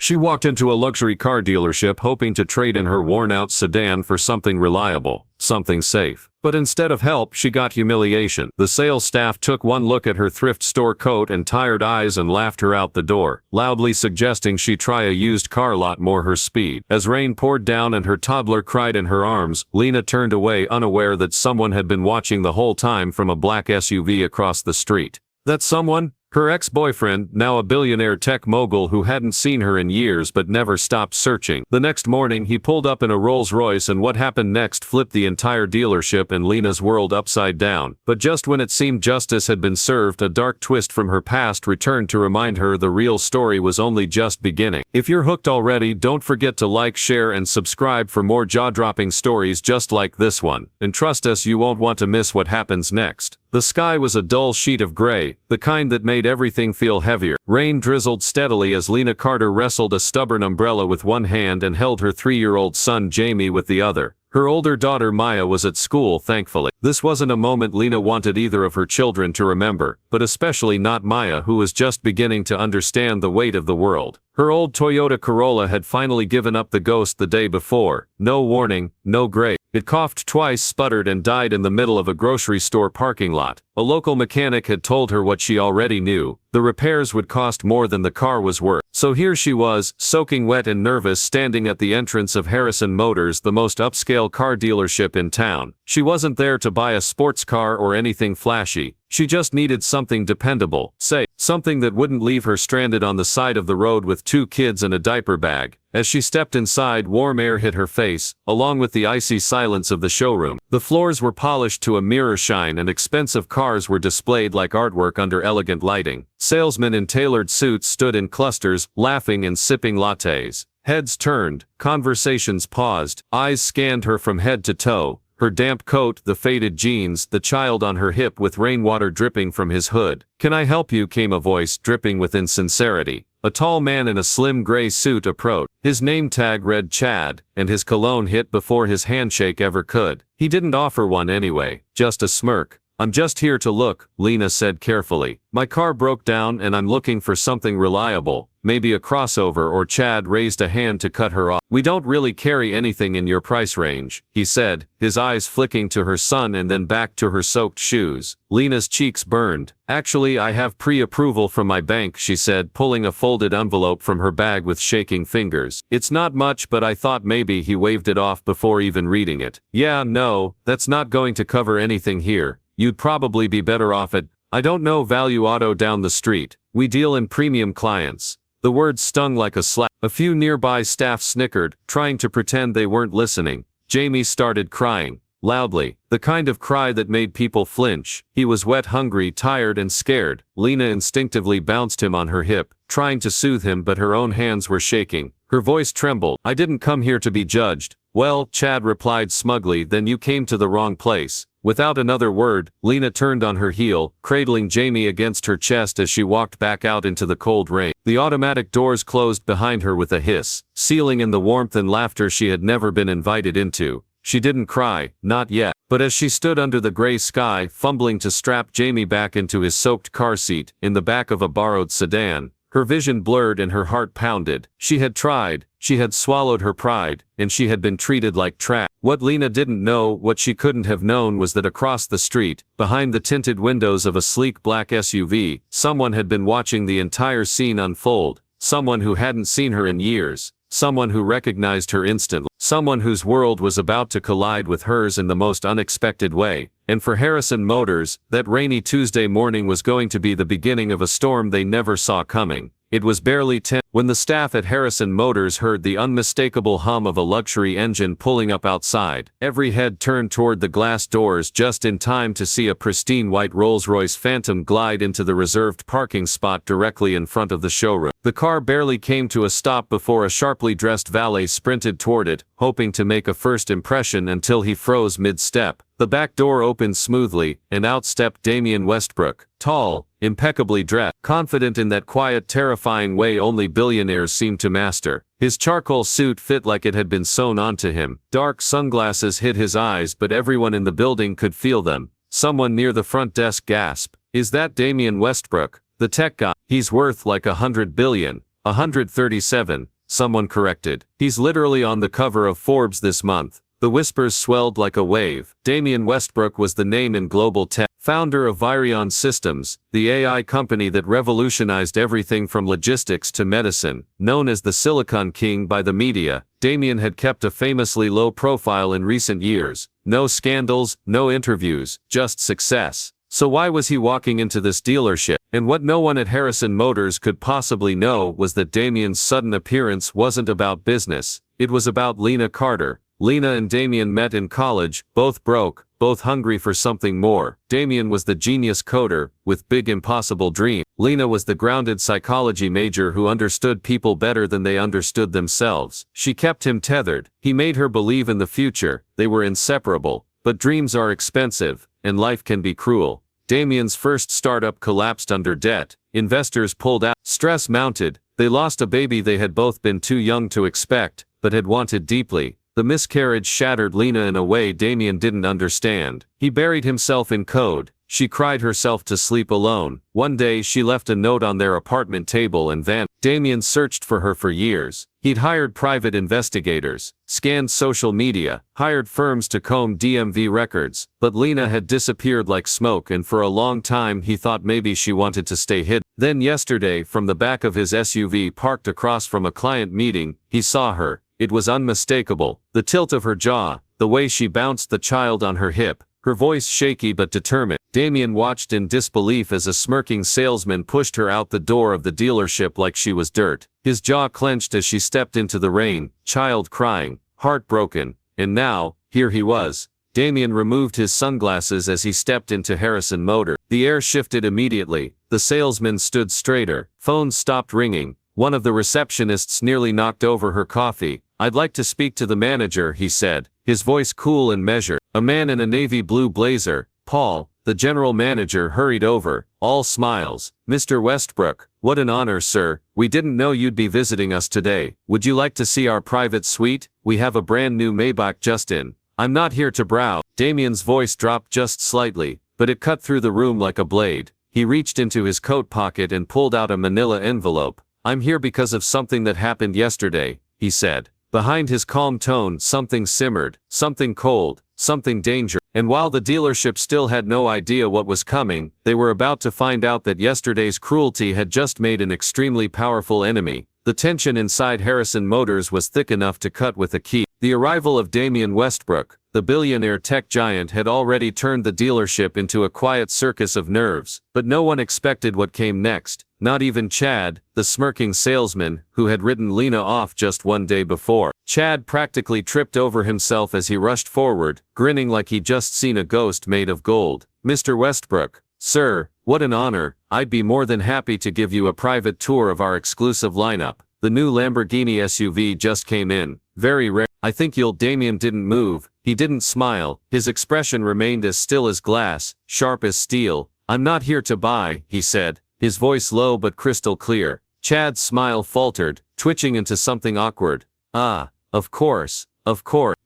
She walked into a luxury car dealership hoping to trade in her worn-out sedan for something reliable, something safe. But instead of help, she got humiliation. The sales staff took one look at her thrift store coat and tired eyes and laughed her out the door, loudly suggesting she try a used car lot more her speed. As rain poured down and her toddler cried in her arms, Lena turned away, unaware that someone had been watching the whole time from a black SUV across the street. That someone? Her ex-boyfriend, now a billionaire tech mogul who hadn't seen her in years but never stopped searching. The next morning he pulled up in a Rolls-Royce, and what happened next flipped the entire dealership and Lena's world upside down. But just when it seemed justice had been served, a dark twist from her past returned to remind her the real story was only just beginning. If you're hooked already, don't forget to like, share and subscribe for more jaw-dropping stories just like this one. And trust us, you won't want to miss what happens next. The sky was a dull sheet of gray, the kind that made everything feel heavier. Rain drizzled steadily as Lena Carter wrestled a stubborn umbrella with one hand and held her 3-year-old son Jamie with the other. Her older daughter Maya was at school, thankfully. This wasn't a moment Lena wanted either of her children to remember, but especially not Maya, who was just beginning to understand the weight of the world. Her old Toyota Corolla had finally given up the ghost the day before. No warning, no grace. It coughed twice, sputtered and died in the middle of a grocery store parking lot. A local mechanic had told her what she already knew: the repairs would cost more than the car was worth. So here she was, soaking wet and nervous, standing at the entrance of Harrison Motors, the most upscale car dealership in town. She wasn't there to buy a sports car or anything flashy. She just needed something dependable, something that wouldn't leave her stranded on the side of the road with 2 kids and a diaper bag. As she stepped inside, warm air hit her face, along with the icy silence of the showroom. The floors were polished to a mirror shine and expensive cars were displayed like artwork under elegant lighting. Salesmen in tailored suits stood in clusters, laughing and sipping lattes. Heads turned, conversations paused, eyes scanned her from head to toe. Her damp coat, the faded jeans, the child on her hip with rainwater dripping from his hood. "Can I help you?" came a voice dripping with insincerity. A tall man in a slim gray suit approached. His name tag read Chad, and his cologne hit before his handshake ever could. He didn't offer one anyway, just a smirk. "I'm just here to look," Lena said carefully. "My car broke down and I'm looking for something reliable, maybe a crossover," or Chad raised a hand to cut her off. "We don't really carry anything in your price range," he said, his eyes flicking to her son and then back to her soaked shoes. Lena's cheeks burned. "Actually, I have pre-approval from my bank," she said, pulling a folded envelope from her bag with shaking fingers. "It's not much, but I thought maybe," he waved it off before even reading it. "Yeah, no, that's not going to cover anything here. You'd probably be better off at, I don't know, Value Auto down the street. We deal in premium clients." The words stung like a slap. A few nearby staff snickered, trying to pretend they weren't listening. Jamie started crying, loudly, the kind of cry that made people flinch. He was wet, hungry, tired and scared. Lena instinctively bounced him on her hip, trying to soothe him, but her own hands were shaking. Her voice trembled. "I didn't come here to be judged." "Well," Chad replied smugly, "then you came to the wrong place." Without another word, Lena turned on her heel, cradling Jamie against her chest as she walked back out into the cold rain. The automatic doors closed behind her with a hiss, sealing in the warmth and laughter she had never been invited into. She didn't cry, not yet, but as she stood under the gray sky, fumbling to strap Jamie back into his soaked car seat in the back of a borrowed sedan, her vision blurred and her heart pounded. She had tried, she had swallowed her pride, and she had been treated like trash. What Lena didn't know, what she couldn't have known, was that across the street, behind the tinted windows of a sleek black SUV, someone had been watching the entire scene unfold. Someone who hadn't seen her in years. Someone who recognized her instantly. Someone whose world was about to collide with hers in the most unexpected way. And for Harrison Motors, that rainy Tuesday morning was going to be the beginning of a storm they never saw coming. It was barely 10 when the staff at Harrison Motors heard the unmistakable hum of a luxury engine pulling up outside. Every head turned toward the glass doors just in time to see a pristine white Rolls-Royce Phantom glide into the reserved parking spot directly in front of the showroom. The car barely came to a stop before a sharply dressed valet sprinted toward it, hoping to make a first impression, until he froze mid-step. The back door opened smoothly, and out stepped Damian Westbrook, tall, impeccably dressed, confident in that quiet, terrifying way only billionaires seem to master. His charcoal suit fit like it had been sewn onto him. Dark sunglasses hid his eyes, but everyone in the building could feel them. Someone near the front desk gasped, "Is that Damian Westbrook, the tech guy? He's worth like $100 billion. 137, someone corrected. He's literally on the cover of Forbes this month. The whispers swelled like a wave. Damian Westbrook was the name in global tech. Founder of Virion Systems, the AI company that revolutionized everything from logistics to medicine. Known as the Silicon King by the media, Damian had kept a famously low profile in recent years. No scandals, no interviews, just success. So why was he walking into this dealership? And what no one at Harrison Motors could possibly know was that Damian's sudden appearance wasn't about business. It was about Lena Carter. Lena and Damian met in college, both broke, both hungry for something more. Damian was the genius coder, with big impossible dreams. Lena was the grounded psychology major who understood people better than they understood themselves. She kept him tethered. He made her believe in the future. They were inseparable. But dreams are expensive, and life can be cruel. Damian's first startup collapsed under debt. Investors pulled out. Stress mounted. They lost a baby they had both been too young to expect, but had wanted deeply. The miscarriage shattered Lena in a way Damian didn't understand. He buried himself in code. She cried herself to sleep alone. One day she left a note on their apartment table and vanished. Damian searched for her for years. He'd hired private investigators, scanned social media, hired firms to comb DMV records, but Lena had disappeared like smoke, and for a long time he thought maybe she wanted to stay hidden. Then yesterday, from the back of his SUV parked across from a client meeting, he saw her. It was unmistakable. The tilt of her jaw, the way she bounced the child on her hip, her voice shaky but determined. Damian watched in disbelief as a smirking salesman pushed her out the door of the dealership like she was dirt. His jaw clenched as she stepped into the rain, child crying, heartbroken, and now, here he was. Damian removed his sunglasses as he stepped into Harrison Motors. The air shifted immediately. The salesman stood straighter. Phones stopped ringing. One of the receptionists nearly knocked over her coffee. "I'd like to speak to the manager," he said, his voice cool and measured. A man in a navy blue blazer, Paul, the general manager, hurried over, all smiles. "Mr. Westbrook, what an honor, sir. We didn't know you'd be visiting us today. Would you like to see our private suite? We have a brand new Maybach just in. I'm not here to browse." Damian's voice dropped just slightly, but it cut through the room like a blade. He reached into his coat pocket and pulled out a manila envelope. "I'm here because of something that happened yesterday," he said. Behind his calm tone, something simmered, something cold, something dangerous. And while the dealership still had no idea what was coming, they were about to find out that yesterday's cruelty had just made an extremely powerful enemy. The tension inside Harrison Motors was thick enough to cut with a key. The arrival of Damian Westbrook, the billionaire tech giant, had already turned the dealership into a quiet circus of nerves, but no one expected what came next. Not even Chad, the smirking salesman, who had ridden Lena off just one day before. Chad practically tripped over himself as he rushed forward, grinning like he'd just seen a ghost made of gold. "Mr. Westbrook, sir, what an honor. I'd be more than happy to give you a private tour of our exclusive lineup. The new Lamborghini SUV just came in. Very rare. I think you'll." Damian didn't move. He didn't smile. His expression remained as still as glass, sharp as steel. "I'm not here to buy," he said, his voice low but crystal clear. Chad's smile faltered, twitching into something awkward. "Ah, of course,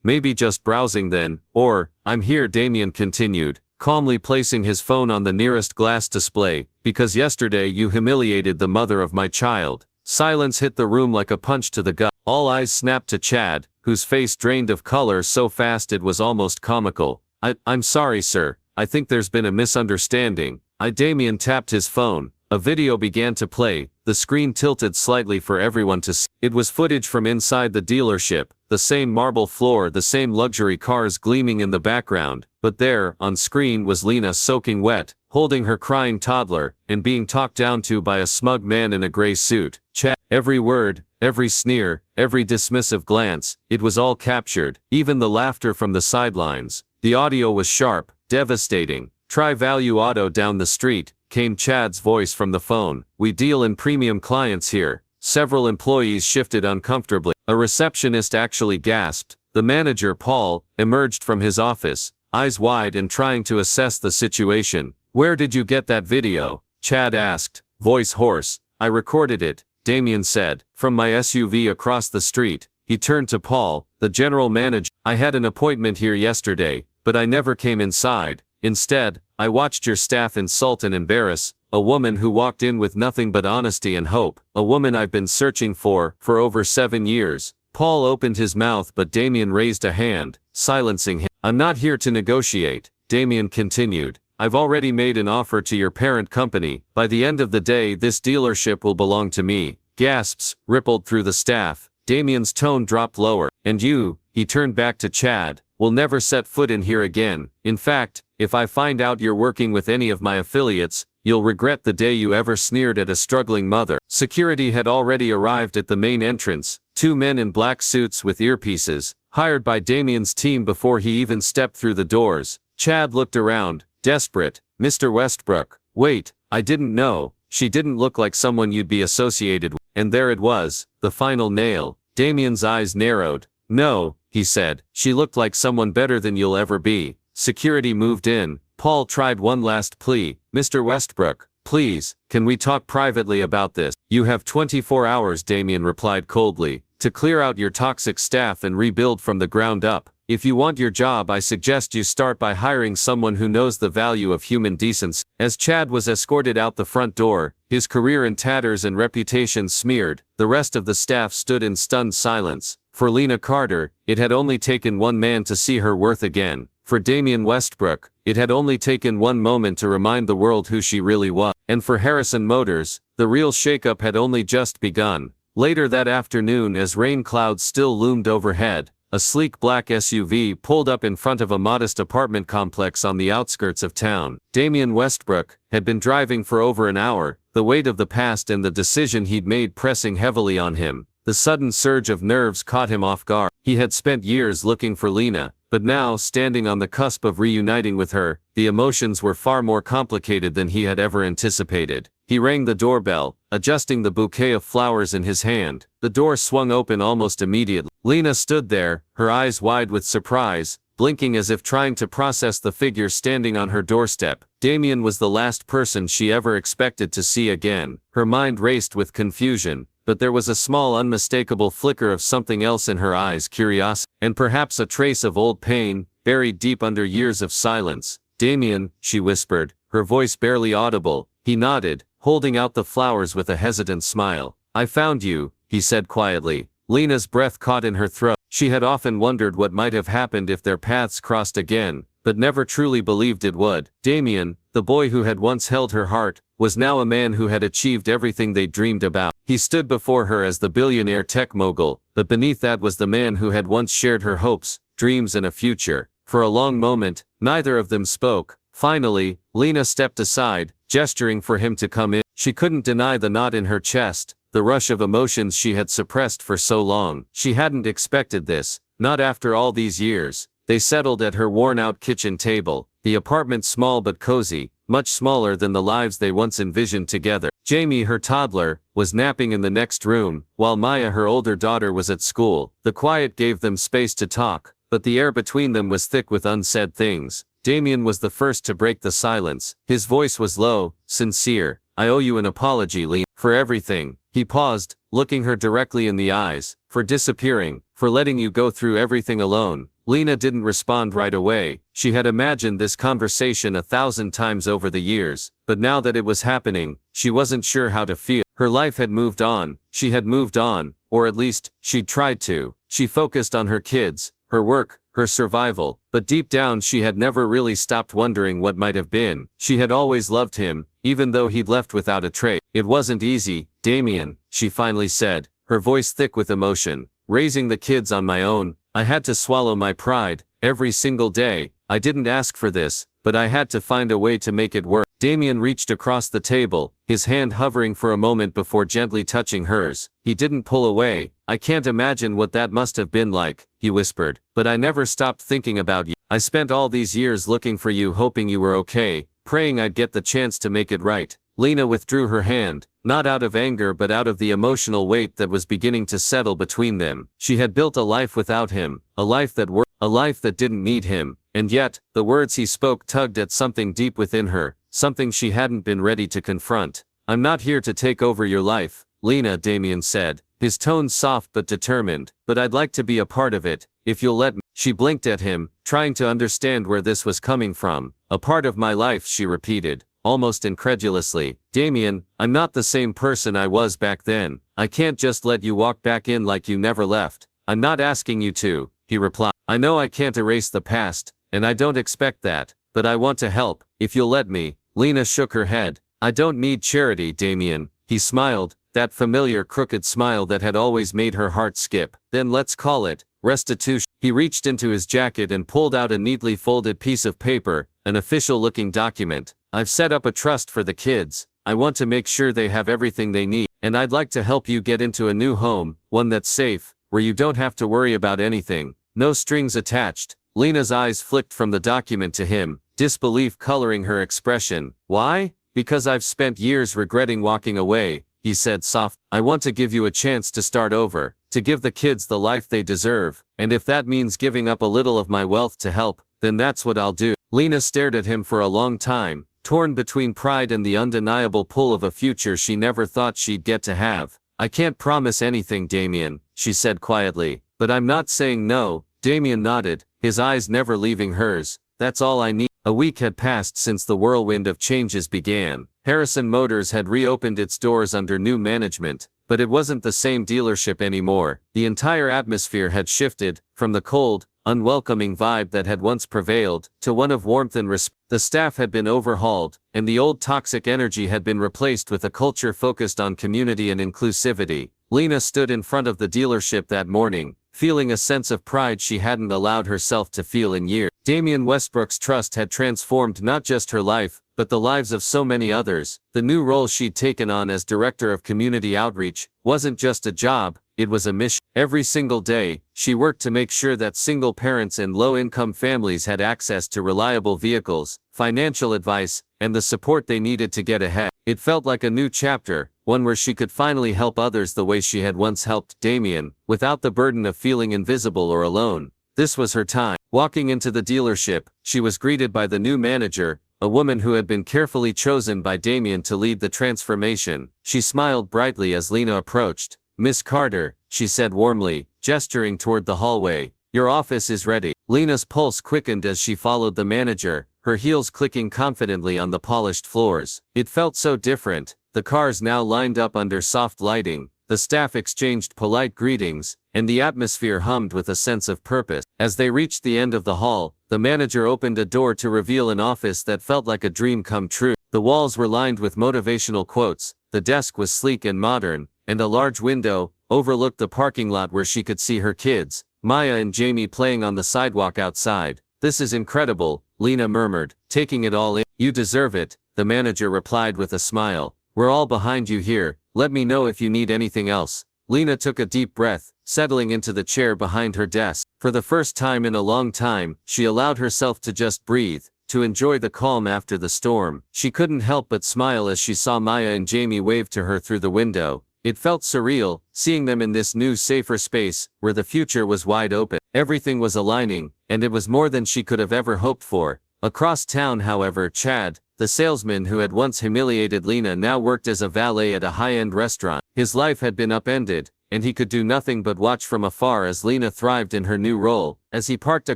maybe just browsing then, or, I'm here," Damian continued, calmly placing his phone on the nearest glass display, "because yesterday you humiliated the mother of my child." Silence hit the room like a punch to the gut. All eyes snapped to Chad, whose face drained of color so fast it was almost comical. I'm sorry, sir. I think there's been a misunderstanding." Damian tapped his phone. A video began to play, the screen tilted slightly for everyone to see. It was footage from inside the dealership, the same marble floor, the same luxury cars gleaming in the background, but there, on screen, was Lena soaking wet, holding her crying toddler, and being talked down to by a smug man in a gray suit. Chad, every word, every sneer, every dismissive glance, it was all captured, even the laughter from the sidelines. The audio was sharp, devastating. "Try Value Auto down the street," came Chad's voice from the phone. "We deal in premium clients here." Several employees shifted uncomfortably. A receptionist actually gasped. The manager, Paul, emerged from his office, eyes wide and trying to assess the situation. "Where did you get that video?" Chad asked, voice hoarse. "I recorded it," Damian said, "from my SUV across the street." He turned to Paul, the general manager. "I had an appointment here yesterday, but I never came inside. Instead, I watched your staff insult and embarrass a woman who walked in with nothing but honesty and hope, a woman I've been searching for over 7 years. Paul opened his mouth but Damien raised a hand, silencing him. I'm not here to negotiate, Damien continued. I've already made an offer to your parent company. By the end of the day this dealership will belong to me. Gasps rippled through the staff. Damien's tone dropped lower. And you, he turned back to Chad, will never set foot in here again. In fact, if I find out you're working with any of my affiliates, you'll regret the day you ever sneered at a struggling mother. Security had already arrived at the main entrance, 2 men in black suits with earpieces, hired by Damien's team before he even stepped through the doors. Chad looked around, desperate. Mr. Westbrook, wait, I didn't know, she didn't look like someone you'd be associated with. And there it was, the final nail. Damien's eyes narrowed. No, he said, she looked like someone better than you'll ever be. Security moved in. Paul tried one last plea. Mr. Westbrook, please, can we talk privately about this? You have 24 hours, Damien replied coldly, to clear out your toxic staff and rebuild from the ground up. If you want your job, I suggest you start by hiring someone who knows the value of human decency. As Chad was escorted out the front door, his career in tatters and reputation smeared, the rest of the staff stood in stunned silence. For Lena Carter, it had only taken one man to see her worth again. For Damien Westbrook, it had only taken one moment to remind the world who she really was. And for Harrison Motors, the real shakeup had only just begun. Later that afternoon, as rain clouds still loomed overhead, a sleek black SUV pulled up in front of a modest apartment complex on the outskirts of town. Damien Westbrook had been driving for over an hour, the weight of the past and the decision he'd made pressing heavily on him. The sudden surge of nerves caught him off guard. He had spent years looking for Lena, but now, standing on the cusp of reuniting with her, the emotions were far more complicated than he had ever anticipated. He rang the doorbell, adjusting the bouquet of flowers in his hand. The door swung open almost immediately. Lena stood there, her eyes wide with surprise, blinking as if trying to process the figure standing on her doorstep. Damien was the last person she ever expected to see again. Her mind raced with confusion, but there was a small unmistakable flicker of something else in her eyes, curiosity, and perhaps a trace of old pain, buried deep under years of silence. Damien, she whispered, her voice barely audible. He nodded, holding out the flowers with a hesitant smile. I found you, he said quietly. Lena's breath caught in her throat. She had often wondered what might have happened if their paths crossed again, but never truly believed it would. Damien, the boy who had once held her heart, was now a man who had achieved everything they dreamed about. He stood before her as the billionaire tech mogul, but beneath that was the man who had once shared her hopes, dreams and a future. For a long moment, neither of them spoke. Finally, Lena stepped aside, gesturing for him to come in. She couldn't deny the knot in her chest, the rush of emotions she had suppressed for so long. She hadn't expected this, not after all these years. They settled at her worn-out kitchen table, the apartment small but cozy, much smaller than the lives they once envisioned together. Jamie, her toddler, was napping in the next room, while Maya, her older daughter, was at school. The quiet gave them space to talk, but the air between them was thick with unsaid things. Damien was the first to break the silence. His voice was low, sincere. I owe you an apology, Lena, for everything. He paused, looking her directly in the eyes. For disappearing, for letting you go through everything alone. Lena didn't respond right away. She had imagined this conversation 1,000 times over the years, but now that it was happening, she wasn't sure how to feel. Her life had moved on. She had moved on, or at least, she'd tried to. She focused on her kids, her work, her survival, but deep down she had never really stopped wondering what might have been. She had always loved him, even though he'd left without a trace. It wasn't easy, Damien, she finally said, her voice thick with emotion. Raising the kids on my own, I had to swallow my pride, every single day. I didn't ask for this, but I had to find a way to make it work. Damien reached across the table, his hand hovering for a moment before gently touching hers. He didn't pull away. I can't imagine what that must have been like, he whispered, but I never stopped thinking about you. I spent all these years looking for you, hoping you were okay, praying I'd get the chance to make it right. Lena withdrew her hand, not out of anger but out of the emotional weight that was beginning to settle between them. She had built a life without him, a life that worked, a life that didn't need him, and yet, the words he spoke tugged at something deep within her, something she hadn't been ready to confront. I'm not here to take over your life, Lena, Damien said, his tone soft but determined, but I'd like to be a part of it, if you'll let me. She blinked at him, trying to understand where this was coming from. A part of my life, she repeated. almost incredulously. Damien, I'm not the same person I was back then. I can't just let you walk back in like you never left. I'm not asking you to, he replied. I know I can't erase the past, and I don't expect that, but I want to help, if you'll let me. Lena shook her head. I don't need charity, Damien. He smiled, that familiar crooked smile that had always made her heart skip. Then let's call it restitution. He reached into his jacket and pulled out a neatly folded piece of paper, an official-looking document. I've set up a trust for the kids. I want to make sure they have everything they need, and I'd like to help you get into a new home, one that's safe, where you don't have to worry about anything. No strings attached. Lena's eyes flicked from the document to him, disbelief coloring her expression. Why? Because I've spent years regretting walking away, he said softly. I want to give you a chance to start over, to give the kids the life they deserve, and if that means giving up a little of my wealth to help, then that's what I'll do. Lena stared at him for a long time, torn between pride and the undeniable pull of a future she never thought she'd get to have. I can't promise anything, Damien, she said quietly, but I'm not saying no. Damien nodded, his eyes never leaving hers. That's all I need. A week had passed since the whirlwind of changes began. Harrison Motors had reopened its doors under new management, but it wasn't the same dealership anymore. The entire atmosphere had shifted, from the cold, unwelcoming vibe that had once prevailed, to one of warmth and respect. The staff had been overhauled, and the old toxic energy had been replaced with a culture focused on community and inclusivity. Lena stood in front of the dealership that morning, feeling a sense of pride she hadn't allowed herself to feel in years. Damien Westbrook's trust had transformed not just her life, but the lives of so many others. The new role she'd taken on as Director of Community Outreach wasn't just a job, it was a mission. Every single day, she worked to make sure that single parents and low-income families had access to reliable vehicles, financial advice, and the support they needed to get ahead. It felt like a new chapter, one where she could finally help others the way she had once helped Damien, without the burden of feeling invisible or alone. This was her time. Walking into the dealership, she was greeted by the new manager, a woman who had been carefully chosen by Damien to lead the transformation. She smiled brightly as Lena approached. Miss Carter, she said warmly, gesturing toward the hallway. Your office is ready. Lena's pulse quickened as she followed the manager, her heels clicking confidently on the polished floors. It felt so different. The cars now lined up under soft lighting, the staff exchanged polite greetings, and the atmosphere hummed with a sense of purpose. As they reached the end of the hall, the manager opened a door to reveal an office that felt like a dream come true. The walls were lined with motivational quotes, the desk was sleek and modern, and a large window overlooked the parking lot where she could see her kids, Maya and Jamie, playing on the sidewalk outside. This is incredible, Lena murmured, taking it all in. You deserve it, the manager replied with a smile. We're all behind you here, let me know if you need anything else. Lena took a deep breath, settling into the chair behind her desk. For the first time in a long time, she allowed herself to just breathe, to enjoy the calm after the storm. She couldn't help but smile as she saw Maya and Jamie wave to her through the window. It felt surreal, seeing them in this new safer space, where the future was wide open. Everything was aligning, and it was more than she could have ever hoped for. Across town, however, Chad, the salesman who had once humiliated Lena, now worked as a valet at a high-end restaurant. His life had been upended, and he could do nothing but watch from afar as Lena thrived in her new role. As he parked a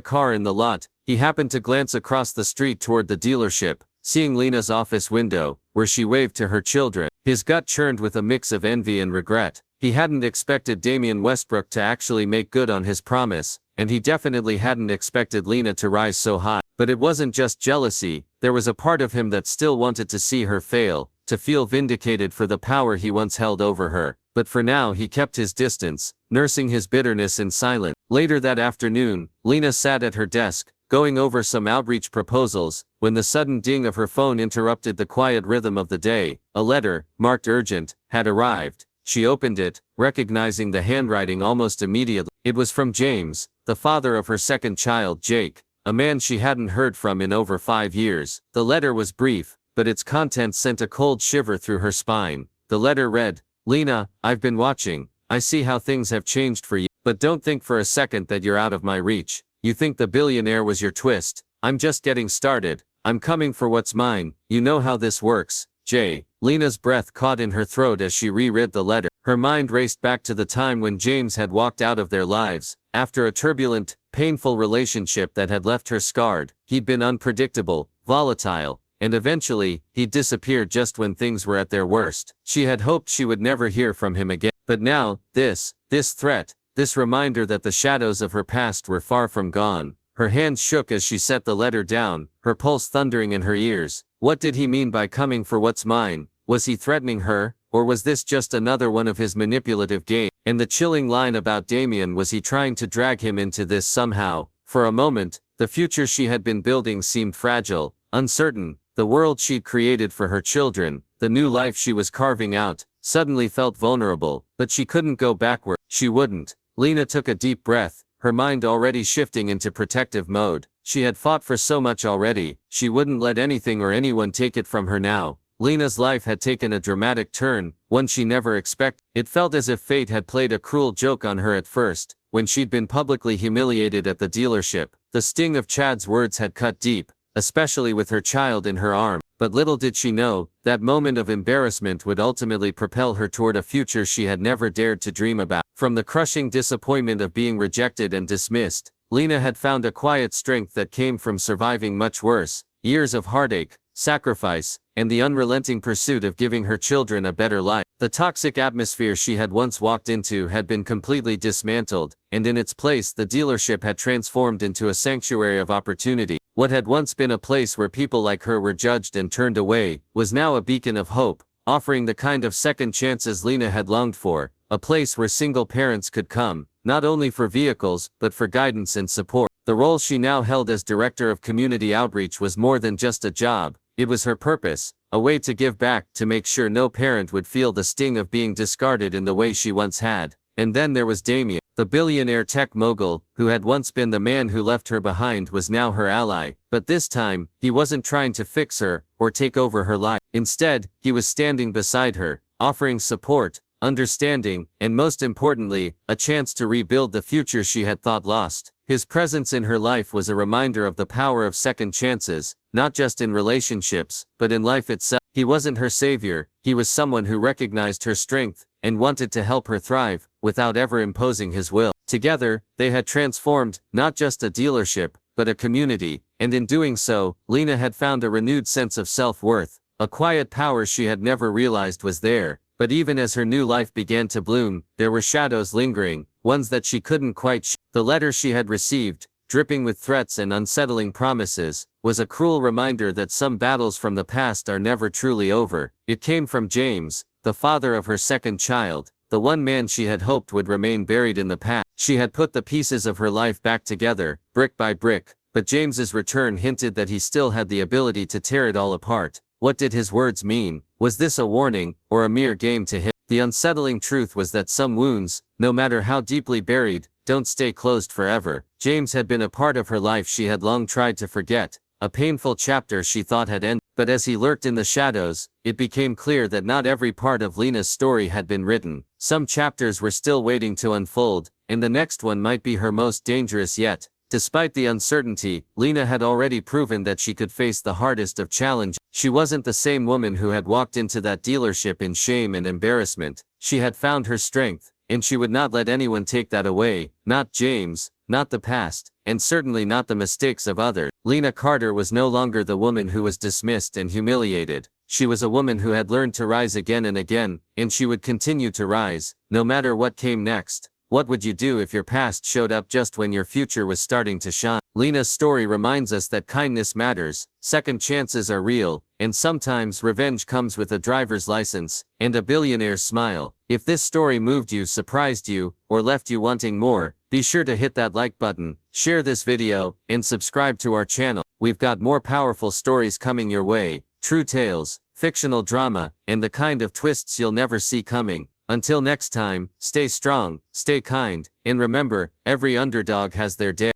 car in the lot, he happened to glance across the street toward the dealership, seeing Lena's office window, where she waved to her children. His gut churned with a mix of envy and regret. He hadn't expected Damien Westbrook to actually make good on his promise, and he definitely hadn't expected Lena to rise so high. But it wasn't just jealousy, there was a part of him that still wanted to see her fail, to feel vindicated for the power he once held over her. But for now he kept his distance, nursing his bitterness in silence. Later that afternoon, Lena sat at her desk, going over some outreach proposals, when the sudden ding of her phone interrupted the quiet rhythm of the day. A letter, marked urgent, had arrived. She opened it, recognizing the handwriting almost immediately. It was from James, the father of her second child, Jake, a man she hadn't heard from in over 5 years. The letter was brief, but its contents sent a cold shiver through her spine. The letter read, Lena, I've been watching. I see how things have changed for you, but don't think for a second that you're out of my reach. You think the billionaire was your twist. I'm just getting started. I'm coming for what's mine. You know how this works, Jay. Lena's breath caught in her throat as she reread the letter. Her mind raced back to the time when James had walked out of their lives. After a turbulent, painful relationship that had left her scarred, he'd been unpredictable, volatile, and eventually, he'd disappear just when things were at their worst. She had hoped she would never hear from him again. But now, this threat, this reminder that the shadows of her past were far from gone. Her hands shook as she set the letter down, her pulse thundering in her ears. What did he mean by coming for what's mine? Was he threatening her, or was this just another one of his manipulative games? And the chilling line about Damien, was he trying to drag him into this somehow? For a moment, the future she had been building seemed fragile, uncertain. The world she'd created for her children, the new life she was carving out, suddenly felt vulnerable, but she couldn't go backward. She wouldn't. Lena took a deep breath, her mind already shifting into protective mode. She had fought for so much already, she wouldn't let anything or anyone take it from her now. Lena's life had taken a dramatic turn, one she never expected. It felt as if fate had played a cruel joke on her at first, when she'd been publicly humiliated at the dealership. The sting of Chad's words had cut deep, especially with her child in her arms. But little did she know, that moment of embarrassment would ultimately propel her toward a future she had never dared to dream about. From the crushing disappointment of being rejected and dismissed, Lena had found a quiet strength that came from surviving much worse, years of heartache, sacrifice, and the unrelenting pursuit of giving her children a better life. The toxic atmosphere she had once walked into had been completely dismantled, and in its place the dealership had transformed into a sanctuary of opportunity. What had once been a place where people like her were judged and turned away, was now a beacon of hope, offering the kind of second chances Lena had longed for, a place where single parents could come, not only for vehicles, but for guidance and support. The role she now held as Director of Community Outreach was more than just a job, it was her purpose, a way to give back, to make sure no parent would feel the sting of being discarded in the way she once had. And then there was Damien, the billionaire tech mogul, who had once been the man who left her behind, was now her ally. But this time, he wasn't trying to fix her, or take over her life. Instead, he was standing beside her, offering support, understanding, and most importantly, a chance to rebuild the future she had thought lost. His presence in her life was a reminder of the power of second chances, not just in relationships, but in life itself. He wasn't her savior, he was someone who recognized her strength, and wanted to help her thrive, without ever imposing his will. Together, they had transformed, not just a dealership, but a community, and in doing so, Lena had found a renewed sense of self-worth, a quiet power she had never realized was there. But even as her new life began to bloom, there were shadows lingering, ones that she couldn't quite The letter she had received, dripping with threats and unsettling promises, was a cruel reminder that some battles from the past are never truly over. It came from James, the father of her second child, the one man she had hoped would remain buried in the past. She had put the pieces of her life back together, brick by brick, but James's return hinted that he still had the ability to tear it all apart. What did his words mean? Was this a warning, or a mere game to him? The unsettling truth was that some wounds, no matter how deeply buried, don't stay closed forever. James had been a part of her life she had long tried to forget, a painful chapter she thought had ended. But as he lurked in the shadows, it became clear that not every part of Lena's story had been written. Some chapters were still waiting to unfold, and the next one might be her most dangerous yet. Despite the uncertainty, Lena had already proven that she could face the hardest of challenges. She wasn't the same woman who had walked into that dealership in shame and embarrassment. She had found her strength, and she would not let anyone take that away, not James, not the past, and certainly not the mistakes of others. Lena Carter was no longer the woman who was dismissed and humiliated. She was a woman who had learned to rise again and again, and she would continue to rise, no matter what came next. What would you do if your past showed up just when your future was starting to shine? Lena's story reminds us that kindness matters, second chances are real, and sometimes revenge comes with a driver's license and a billionaire's smile. If this story moved you, surprised you, or left you wanting more, be sure to hit that like button, share this video, and subscribe to our channel. We've got more powerful stories coming your way, true tales, fictional drama, and the kind of twists you'll never see coming. Until next time, stay strong, stay kind, and remember, every underdog has their day.